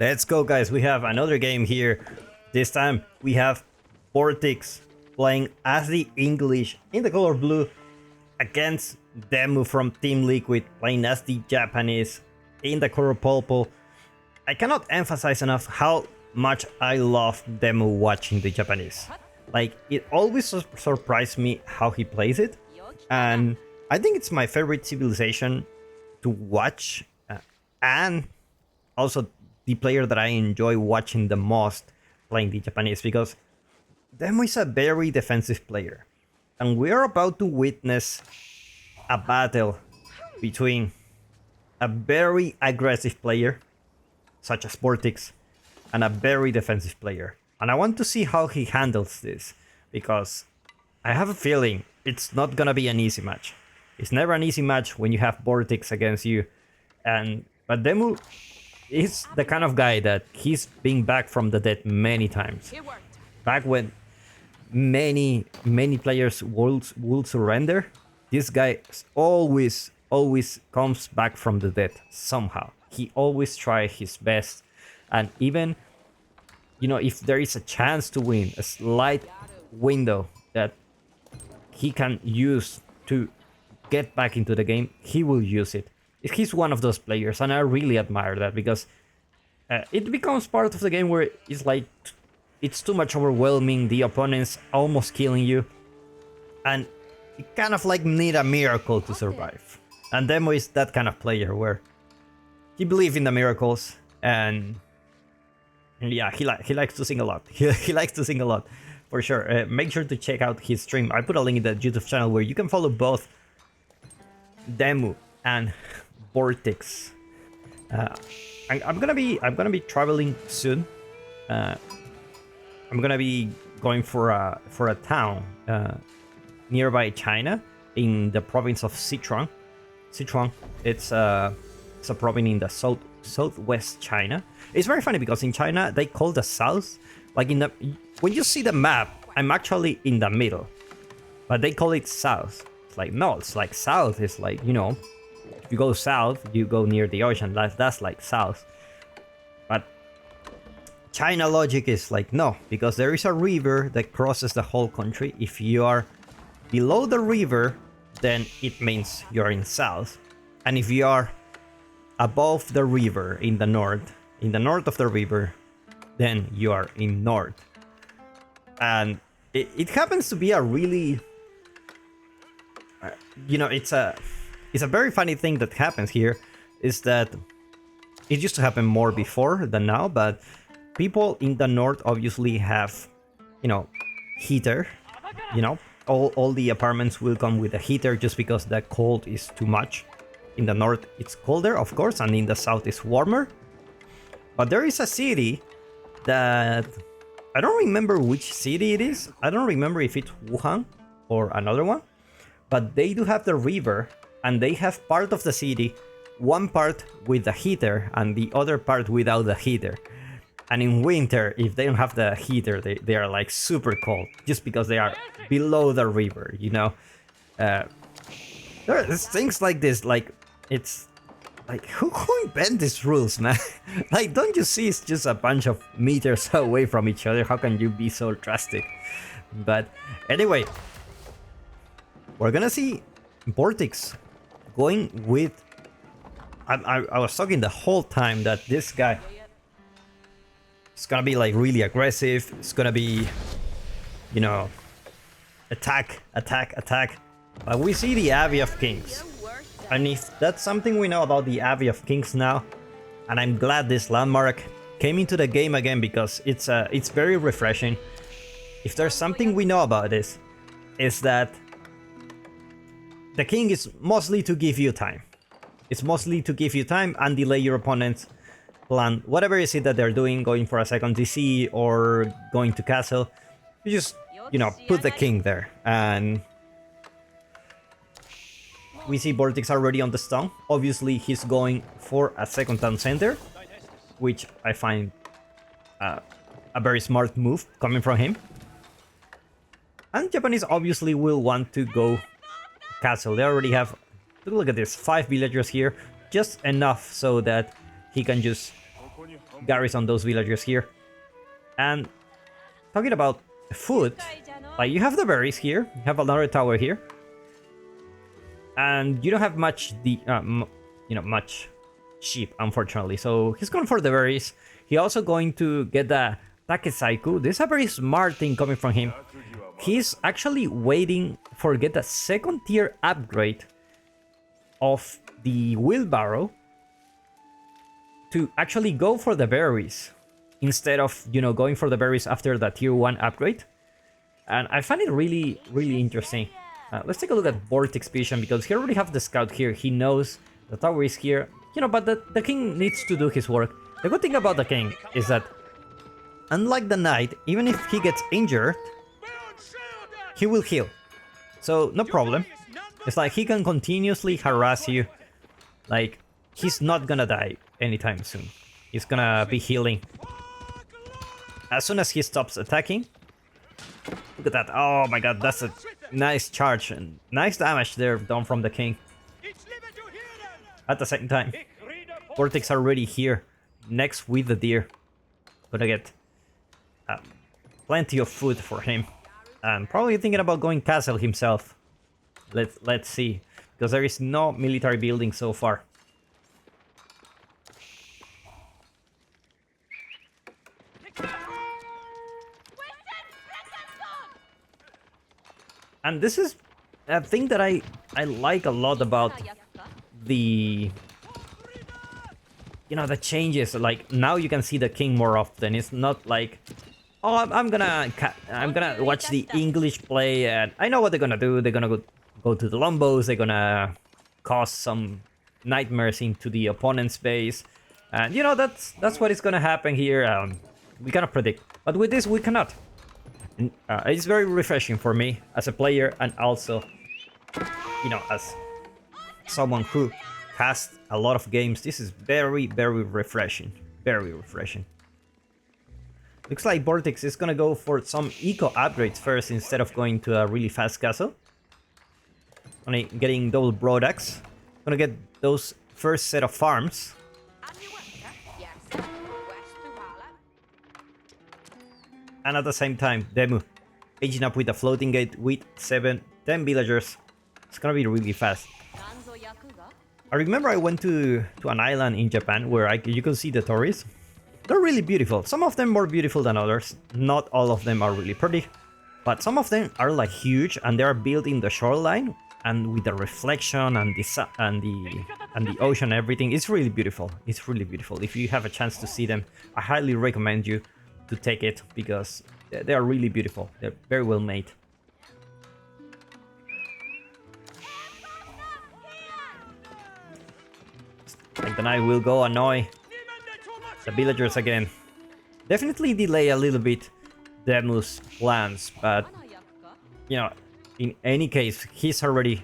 Let's go, guys. We have another game here. This time we have Vortex playing as the English in the color blue against Demu from Team Liquid playing as the Japanese in the color purple. I cannot emphasize enough how much I love Demu watching the Japanese. Like, it always surprised me how he plays it, and I think it's my favorite civilization to watch, and also the player that I enjoy watching the most playing the Japanese, because Demo is a very defensive player, and we are about to witness a battle between a very aggressive player such as Vortex and a very defensive player, and I want to see how he handles this, because I have a feeling it's not gonna be an easy match. It's never an easy match when you have Vortex against you, but Demu is the kind of guy that he's been back from the dead many times. Back when many players will surrender, this guy always comes back from the dead somehow. He always tries his best, and even, you know, if there is a chance to win, a slight window that he can use to get back into the game, he will use it. He's one of those players, and I really admire that, because it becomes part of the game where it's like it's too much overwhelming, the opponent's almost killing you, and you kind of like need a miracle to survive. And Demo is that kind of player where he believes in the miracles, and yeah, he likes to sing a lot. He likes to sing a lot, for sure. Make sure to check out his stream. I put a link in the YouTube channel where you can follow both Demu and Vortex. I'm gonna be traveling soon. I'm gonna be going for a town nearby China in the province of Sichuan. Sichuan, it's a province in the southwest China. It's very funny because in China they call the south, like when you see the map, I'm actually in the middle, but they call it south. It's like, no, it's like south. It's like, you know, if you go south, you go near the ocean. That's like south. But China logic is like, no, because there is a river that crosses the whole country. If you are below the river, then it means you're in south. And if you are above the river in the north of the river, then you are in north. And it happens to be a really, you know, it's a very funny thing that happens here, is that it used to happen more before than now, but people in the north obviously have, you know, heater. You know, all the apartments will come with a heater just because the cold is too much. In the north it's colder, of course, and in the south it's warmer. But there is a city that I don't remember which city it is. I don't remember if it's Wuhan or another one, but they do have the river, and they have part of the city, one part with the heater and the other part without the heater. And in winter, if they don't have the heater, they are like super cold, just because they are below the river, you know. There's things like this, like, it's like, who invented these rules, man? Like, don't you see it's just a bunch of meters away from each other? How can you be so drastic? But anyway, we're gonna see Vortex going with... I was talking the whole time that this guy is gonna be like really aggressive. It's gonna be, you know, attack. But we see the Abbey of Kings, and if that's something we know about the Abbey of Kings now, and I'm glad this landmark came into the game again, because it's very refreshing. If there's something we know about this, is that the king is mostly to give you time. It's mostly to give you time and delay your opponent's plan. Whatever is it that they're doing, going for a second DC or going to castle, you just, you know, put the king there. And we see Vortex already on the stone. Obviously, he's going for a second town center, which I find a very smart move coming from him. And Japanese obviously will want to go castle. They already have, look at this, 5 villagers here, just enough so that he can just garrison those villagers here. And talking about food, like you have the berries here, you have another tower here, and you don't have much much sheep, unfortunately. So he's going for the berries. He also going to get the Takesaiku. This is a very smart thing coming from him. He's actually waiting for get the second tier upgrade of the wheelbarrow to actually go for the berries instead of, going for the berries after the tier 1 upgrade. And I find it really, really interesting. Let's take a look at Vortex Vision, because he already have the scout here. He knows the tower is here, but the king needs to do his work. The good thing about the king is that, unlike the knight, even if he gets injured, he will heal. So, no problem. It's like he can continuously harass you. Like, he's not gonna die anytime soon. He's gonna be healing. As soon as he stops attacking. Look at that. Oh my god, that's a nice charge and nice damage there done from the king. At the same time, Vortex are already here, next with the deer. Gonna get plenty of food for him. And probably thinking about going castle himself. Let's see, because there is no military building so far. And this is a thing that I like a lot about the the changes. Like, now you can see the king more often. It's not like, oh, I'm gonna watch the English play and I know what they're gonna do. They're gonna go to the Lombos. They're gonna cause some nightmares into the opponent's base, and that's what is gonna happen here. We cannot predict, but with this we cannot. And, it's very refreshing for me as a player, and also, as someone who has a lot of games. This is very, very refreshing. Very refreshing. Looks like Vortex is gonna go for some eco upgrades first instead of going to a really fast castle. Only getting double broad axe. Gonna get those first set of farms. And at the same time, Demu aging up with a floating gate with 10 villagers. It's gonna be really fast. I remember I went to an island in Japan where you can see the tories. They're really beautiful. Some of them more beautiful than others. Not all of them are really pretty, but some of them are like huge, and they are built in the shoreline and with the reflection and the ocean and everything. It's really beautiful. It's really beautiful. If you have a chance to see them, I highly recommend you to take it, because they are really beautiful. They're very well made. Like the knight will go annoy the villagers again. Definitely delay a little bit Demu's plans, but in any case, he's already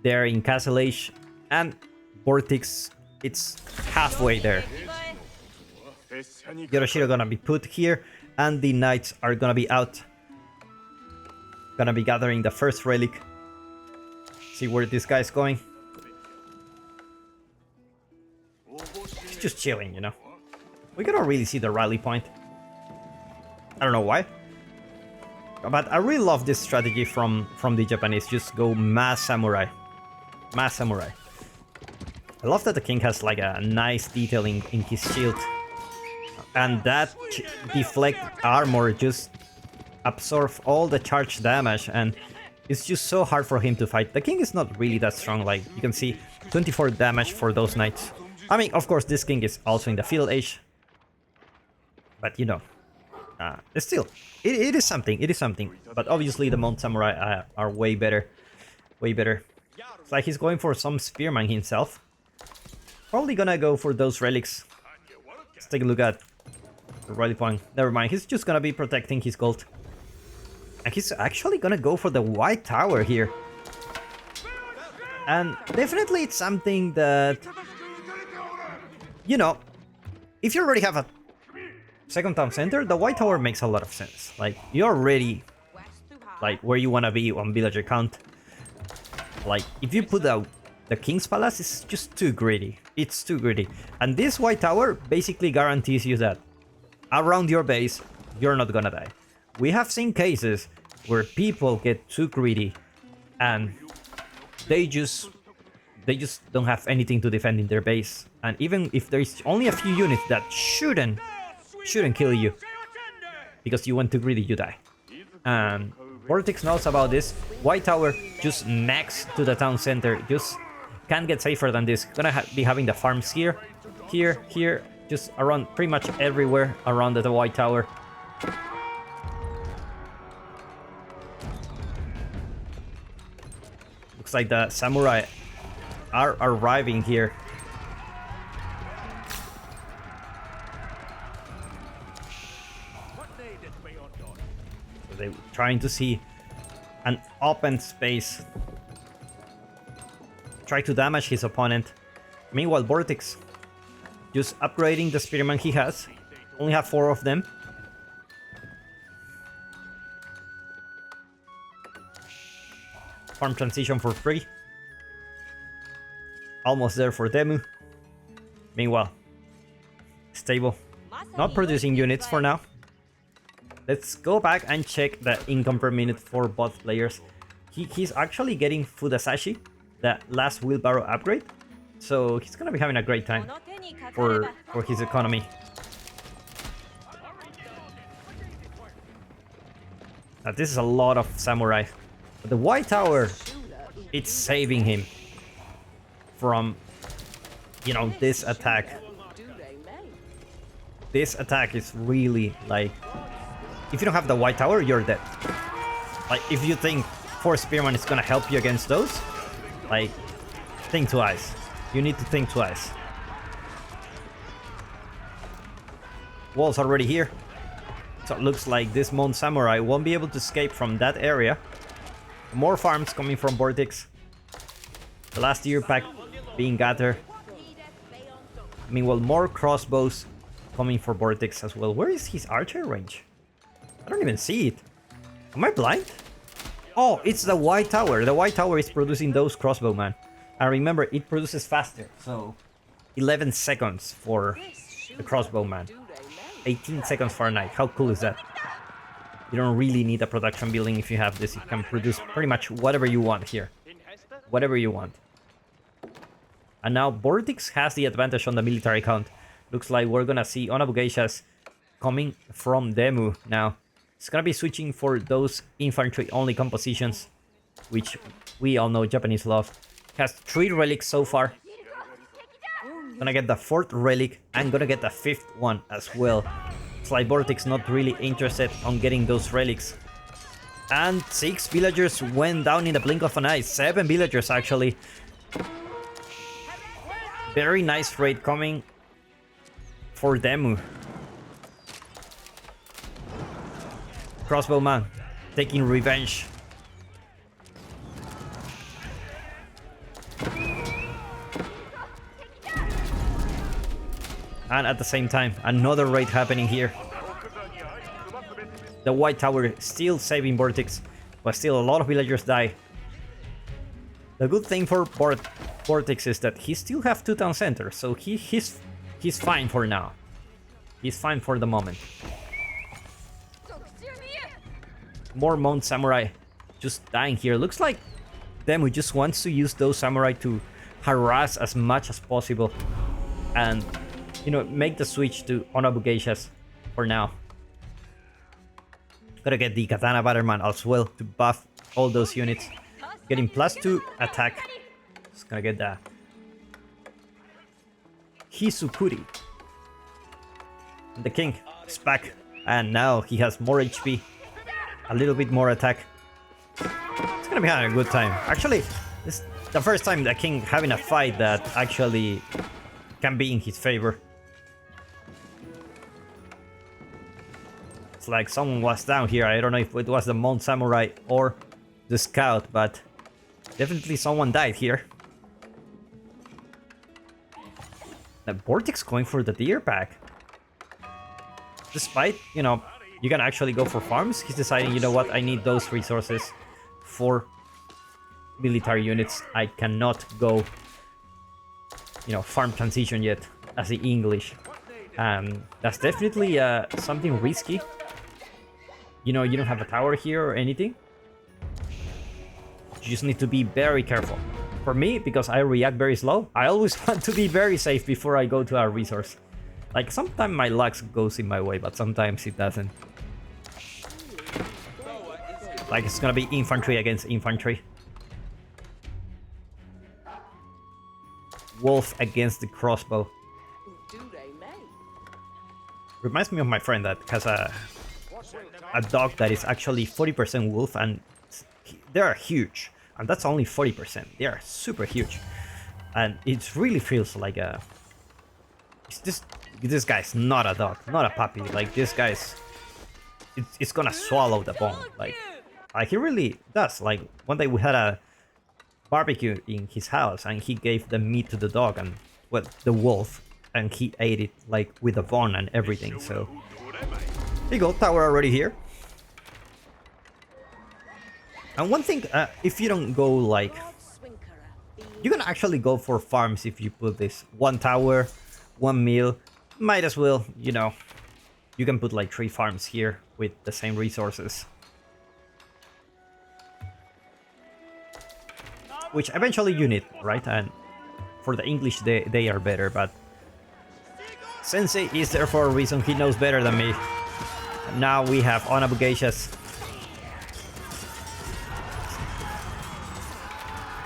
there in Castle Age, and Vortex, it's halfway there. Yoroshiro gonna be put here, and the knights are gonna be out. Gonna be gathering the first relic. See where this guy's going. He's just chilling, We cannot really see the rally point. I don't know why. But I really love this strategy from the Japanese. Just go mass samurai. Mass samurai. I love that the king has like a nice detailing in his shield. And that deflect armor just absorb all the charge damage, and it's just so hard for him to fight. The king is not really that strong. Like, you can see 24 damage for those knights. I mean, of course, this king is also in the field age. But, still, it is something. It is something. But obviously, the Mount Samurai are way better. Way better. It's like he's going for some spearman himself. Probably gonna go for those relics. Let's take a look at the rally point. Never mind, he's just gonna be protecting his gold. And he's actually gonna go for the white tower here. And definitely it's something that, if you already have a second town center, the white tower makes a lot of sense. Like, you're already like where you wanna be on villager count. Like, if you put out the King's Palace, it's just too greedy. It's too greedy. And this white tower basically guarantees you that around your base, you're not gonna die. We have seen cases where people get too greedy and they just don't have anything to defend in their base. And even if there's only a few units that shouldn't kill you, because you went too greedy, you die. And Vortex knows about this. White tower just next to the town center, just can't get safer than this. Gonna be having the farms here, here, just around pretty much everywhere around the white tower. Looks like the samurai are arriving here. So they're trying to see an open space. Try to damage his opponent. Meanwhile, Vortex just upgrading the Spearman he has. Only have 4 of them. Farm transition for free. Almost there for Demu. Meanwhile, stable. Not producing units for now. Let's go back and check the income per minute for both players. He's actually getting Fudasashi, the last wheelbarrow upgrade. So he's gonna be having a great time for his economy. Now this is a lot of samurai. But the white tower, it's saving him from, you know, this attack. This attack is really like, if you don't have the white tower, you're dead. Like, if you think 4 Spearman is gonna help you against those, like, think twice. You need to think twice. Wall's already here. So it looks like this Mon Samurai won't be able to escape from that area. More farms coming from Vortex. The last year pack being gathered. Meanwhile, more crossbows coming for Vortex as well. Where is his archer range? I don't even see it. Am I blind? Oh, it's the white tower. The white tower is producing those crossbowmen. And remember, it produces faster. So 11 seconds for the crossbowman. 18 seconds for a knight. How cool is that? You don't really need a production building if you have this. You can produce pretty much whatever you want here. Whatever you want. And now Vortex has the advantage on the military count. Looks like we're gonna see Onabugeishas coming from Demu now. It's gonna be switching for those infantry only compositions, which we all know Japanese love. Has 3 relics so far. Gonna get the 4th relic and gonna get the 5th one as well. It's like Vortex not really interested on getting those relics. And 6 villagers went down in the blink of an eye. 7 villagers actually. Very nice raid coming for Demu. Crossbowman taking revenge. And at the same time, another raid happening here. The white tower still saving Vortex, but still a lot of villagers die. The good thing for Vortex is that he still have 2 town centers, so he's fine for now. He's fine for the moment. More Mount Samurai just dying here. Looks like Demu just wants to use those samurai to harass as much as possible. And, you know, make the switch to Onabugeishas for now. Gotta get the Katana Batterman as well to buff all those units. Getting +2 attack. Just gonna get that. Hisukuri. The king is back. And now he has more HP. A little bit more attack. It's gonna be having a good time. Actually, this is the first time the king having a fight that actually can be in his favor. It's like someone was down here. I don't know if it was the Mount Samurai or the scout, but definitely someone died here. The Vortex going for the deer pack. Despite, you know, you can actually go for farms, he's deciding, you know what, I need those resources for military units. I cannot go, you know, farm transition yet as the English. That's definitely something risky. You know, you don't have a tower here or anything. You just need to be very careful. For me, because I react very slow, I always want to be very safe before I go to a resource. Like, sometimes my luck goes in my way, but sometimes it doesn't. Like, it's gonna be infantry against infantry. Wolf against the crossbow. Reminds me of my friend that has a dog that is actually 40% wolf, and they are huge. And that's only 40%. They are super huge. And it really feels like a... This guy's not a dog, not a puppy. Like, this guy's... It's gonna swallow the bone. Like he really does. Like, one day we had a barbecue in his house, and he gave the meat to the dog, and, well, the wolf, and he ate it, like, with a bone and everything, so... There you go, tower already here. And one thing, if you don't go, like... You can actually go for farms if you put this. One tower, one mill. Might as well, you know... You can put, like, 3 farms here with the same resources. Which eventually you need, right? And for the English, they are better, but... Sensei is there for a reason, he knows better than me. Now we have Onabugashas.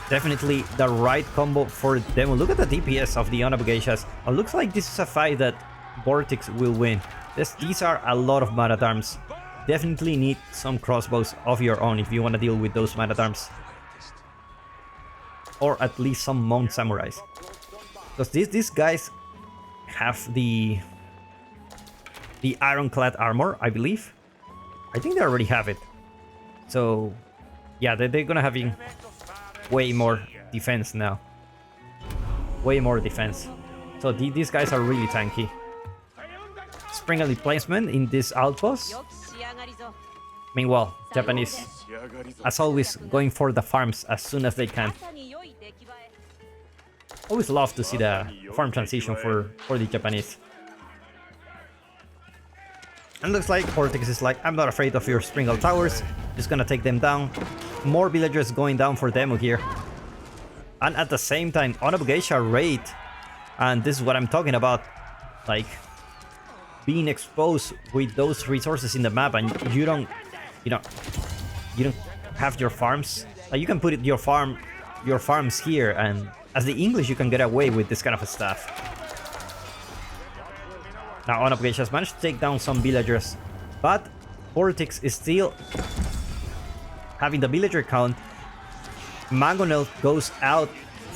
Definitely the right combo for Demo. Look at the DPS of the Onabugashas. It looks like this is a fight that Vortex will win. These are a lot of man-at-arms. Definitely need some crossbows of your own if you want to deal with those man-at-arms. Or at least some Mount Samurais. Because these guys have the ironclad armor, I believe. I think they already have it. So, yeah, they're gonna have way more defense now. Way more defense. So these guys are really tanky. Springy placement in this outpost. Meanwhile, Japanese, as always, going for the farms as soon as they can. Always love to see the farm transition for the Japanese. And looks like Vortex is like, I'm not afraid of your Springle towers, just gonna take them down. More villagers going down for Demo here. And at the same time, Onabugeisha raid. And this is what I'm talking about. Like, being exposed with those resources in the map, and you don't have your farms. Like, you can put your farms here, and as the English you can get away with this kind of stuff. Now Onabugashas has managed to take down some villagers, but Vortex is still having the villager count. Mangonel goes out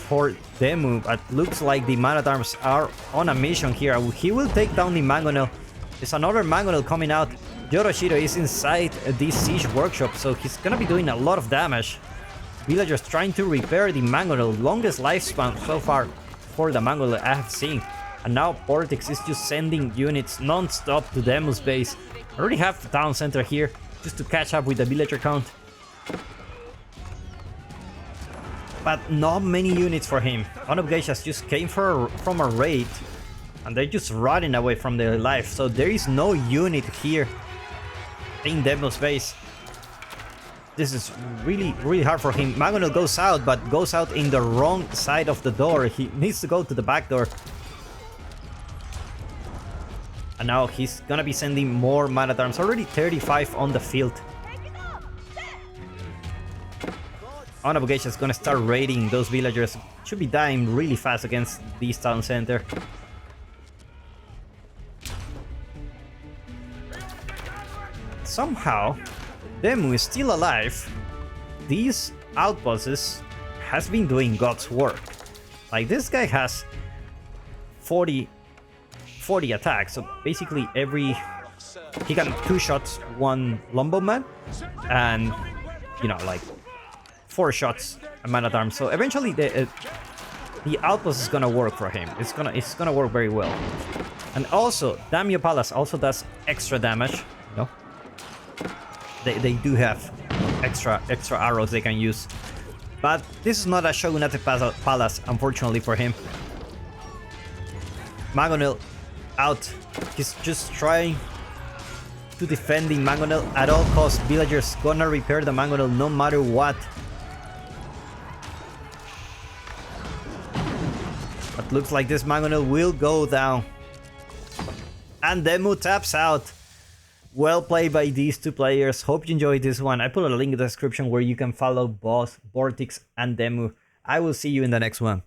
for Demu, but looks like the man-at-arms are on a mission here. He will take down the Mangonel. There's another Mangonel coming out. Yoroshiro is inside this siege workshop, so he's gonna be doing a lot of damage. Villagers trying to repair the Mangonel, longest lifespan so far for the Mangonel I have seen. And now Vortex is just sending units non-stop to Demu's base. I already have the town center here just to catch up with the villager count. But not many units for him. Onabugashas just came from a raid, and they're just running away from their life. So there is no unit here in Demu's base. This is really, really hard for him. Mangonel goes out, but goes out in the wrong side of the door. He needs to go to the back door. And now he's gonna be sending more man-at-arms. Already 35 on the field. Onabugeisha is gonna start raiding those villagers. Should be dying really fast against this town center. Somehow, Demu is still alive. These outposts has been doing God's work. Like, this guy has 40 attacks, so basically he can 2 shots one Lombo man, and you know, like 4 shots a man-at-arms. So eventually the outpost is gonna work for him. It's gonna work very well. And also Daimyo Palace also does extra damage, you know. They do have extra arrows they can use. But this is not a Shogunate Palace, unfortunately for him. Mangonel out. He's just trying to defend the Mangonel at all costs. Villagers gonna repair the Mangonel no matter what. But looks like this Mangonel will go down. And Demu taps out. Well played by these two players. Hope you enjoyed this one. I put a link in the description where you can follow both Vortex and Demu. I will see you in the next one.